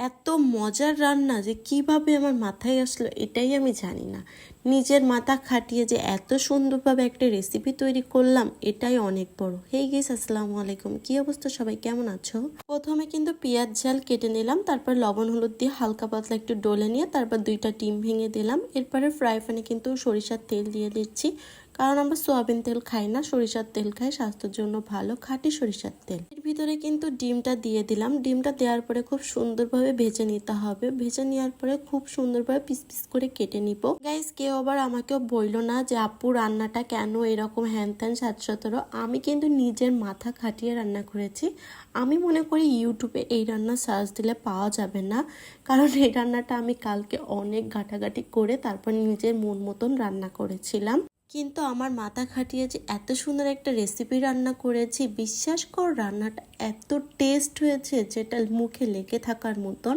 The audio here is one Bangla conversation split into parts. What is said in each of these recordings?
এত মজার রান্না যে কিভাবে আমার মাথায় আসলো এটাই আমি জানি না। নিজের মাথা খাটিয়ে যে এত সুন্দরভাবে একটা রেসিপি তৈরি করলাম এটাই অনেক বড়। হেই গাইস, আসসালামু আলাইকুম। কি অবস্থা, সবাই কেমন আছো? প্রথমে কিন্তু পেঁয়াজ ঝাল কেটে নিলাম, তারপর লবণ হলুদ দিয়ে হালকা পাতলা একটু ডলে নিয়ে তারপর 2টা ডিম ভেঙে দিলাম। এরপরে ফ্রাই প্যানে কিন্তু সরিষার তেল দিয়ে দিচ্ছি, কারণ আমরা সোয়াবিন তেল খাই না, সরিষার তেল খাই, স্বাস্থ্যের জন্য ভালো, খাঁটি সরিষার তেল। এর ভিতরে কিন্তু ডিমটা দিয়ে দিলাম। ডিমটা দেওয়ার পরে খুব সুন্দরভাবে ভেজে নিতে হবে। ভেজে নেওয়ার পরে খুব সুন্দরভাবে পিস পিস করে কেটে নিব। গাইস, কেউ আবার আমাকেও বললো না যে আপু রান্নাটা কেন এরকম হ্যান ত্যান 717। আমি কিন্তু নিজের মাথা খাটিয়ে রান্না করেছি। আমি মনে করি ইউটিউবে এই রান্না সার্চ দিলে পাওয়া যাবে না, কারণ এই রান্নাটা আমি কালকে অনেক ঘাটাঘাটি করে তারপর নিজের মন মতন রান্না করেছিলাম। কিন্তু আমার মাথা খাটিয়ে যে এত সুন্দর একটা রেসিপি রান্না করেছি, বিশ্বাস কর রান্নাটা এত টেস্ট হয়েছে যেটা মুখে লেগে থাকার মতন।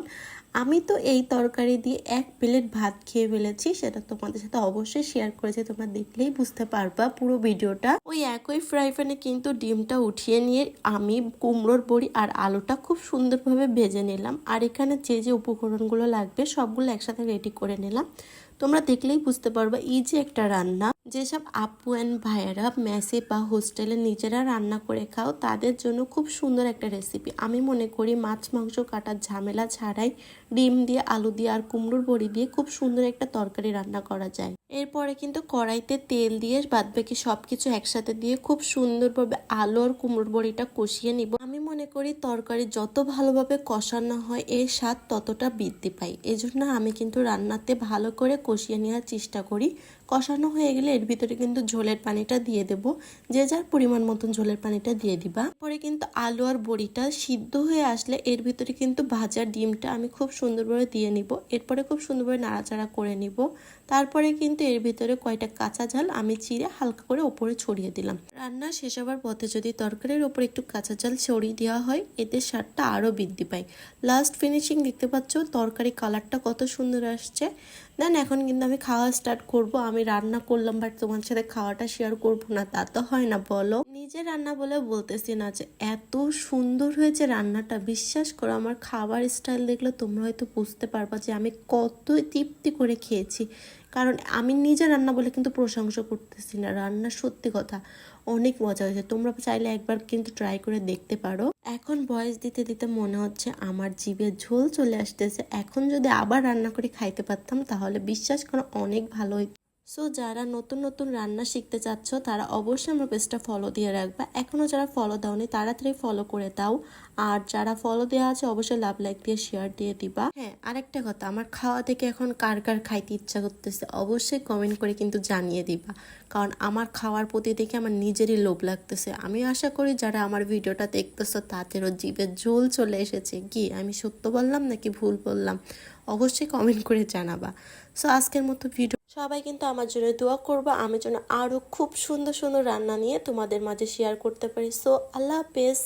আমি তো এই তরকারি দিয়ে 1 প্লেট ভাত খেয়ে ফেলেছি, সেটা তোমাদের সাথে অবশ্যই শেয়ার করেছি, তোমরা দেখলেই বুঝতে পারবা পুরো ভিডিওটা। ওই একই ফ্রাই প্যানে কিন্তু ডিমটা উঠিয়ে নিয়ে আমি কুমড়োর বড়ি আর আলুটা খুব সুন্দরভাবে ভেজে নিলাম। আর এখানে যে যে উপকরণগুলো লাগবে সবগুলো একসাথে রেডি করে নিলাম। তোমরা দেখলেই বুঝতে পারবা ইজি একটা রান্না। যেসব আপু অ্যান্ড ভাইয়েরা মেসে বা হোস্টেলে নিজেরা রান্না করে খাও তাদের জন্য খুব সুন্দর একটা রেসিপি। আমি মনে করি মাছ মাংস কাটার ঝামেলা ছাড়াই ডিম দিয়ে, আলু দিয়ে আর কুমড়োর বড়ি দিয়ে খুব সুন্দর একটা তরকারি রান্না করা যায়। এরপরে কিন্তু কড়াইতে তেল দিয়ে বাদবাকি সবকিছু একসাথে দিয়ে খুব সুন্দরভাবে আলু আর কুমড়োর বড়িটা কষিয়ে নিব। আমি মনে করি তরকারি যত ভালোভাবে কষানো হয় এর স্বাদ ততটা বৃদ্ধি পায়। এজন্য আমি কিন্তু রান্নাতে ভালো করে কষিয়ে নেওয়ার চেষ্টা করি। কষানো হয়ে গেলে এর ভিতরে কিন্তু ঝোলের পানিটা দিয়ে দেব। যে যার পরিমাণ মতন ঝোলের পানিটা দিয়ে দিবা। পরে কিন্তু আলু আর বড়িটা সিদ্ধ হয়ে আসলে এর ভিতরে কিন্তু ভাজা ডিমটা আমি খুব সুন্দরভাবে দিয়ে নিব। এরপরে খুব সুন্দরভাবে নাড়াচাড়া করে নিব। তারপরে কিন্তু এর ভিতরে কয়টা কাঁচা ঝাল আমি চিড়ে হালকা করে ওপরে ছড়িয়ে দিলাম। রান্না শেষ হবার পথে যদি তরকারির ওপর একটু কাঁচা ঝাল ছড়িয়ে দেওয়া হয় এতে স্বাদটা আরও বৃদ্ধি পায়। লাস্ট ফিনিশিং দেখতে পাচ্ছ, তরকারি কালারটা কত সুন্দর আসছে। দেন এখন কিন্তু আমি খাওয়া স্টার্ট করব। আমি রান্না করলাম বাট তোমার সাথে খাওয়াটা শেয়ার করব না, তা তো হয় না বলো। নিজে রান্না বলে বলতেছি না যে এত সুন্দর হয়েছে রান্নাটা। বিশ্বাস করো, আমার খাবার স্টাইল দেখলে তোমরা হয়তো বুঝতে পারবা যে আমি কত তৃপ্তি করে খেয়েছি। কারণ আমি নিজে রান্না বলে কিন্তু প্রশংসা করতেছি না, রান্না সত্যি কথা অনেক মজা হয়েছে। তোমরা চাইলে একবার কিন্তু ট্রাই করে দেখতে পারো। এখন ভয়েস দিতে দিতে মনে হচ্ছে আমার জিভে ঝোল চলে আসতেছে। এখন যদি আবার রান্না করে খাইতে পারতাম তাহলে বিশ্বাস করো অনেক ভালো হইতো। সো যারা নতুন নতুন রান্না শিখতে চাচ্ছ তারা অবশ্যই আমার পেজটা ফলো দিয়ে রাখবা। এখনও যারা ফলো দাওনি তাড়াতাড়ি ফলো করে দাও। আর যারা ফলো দেওয়া আছে অবশ্যই লাভ লাইক দিয়ে শেয়ার দিয়ে দিবা। হ্যাঁ, আরেকটা কথা, আমার খাওয়া থেকে এখন কার কার খাইতে ইচ্ছা করতেছে অবশ্যই কমেন্ট করে কিন্তু জানিয়ে দিবা, কারণ আমার খাওয়ার প্রতি দেখে আমার নিজেরই লোভ লাগতেছে। আমি আশা করি যারা আমার ভিডিওটা দেখতেছো তাদেরও জিভে ঝোল চলে এসেছে। কি আমি সত্য বললাম নাকি ভুল বললাম অবশ্যই কমেন্ট করে জানাবা। সো আজকের মতো ভিডিও, সবাই কিন্তু আমার জন্য দোয়া করবা, আমি যেন আরও খুব সুন্দর সুন্দর রান্না নিয়ে তোমাদের মাঝে শেয়ার করতে পারি। সো আল্লাহ হাফেজ।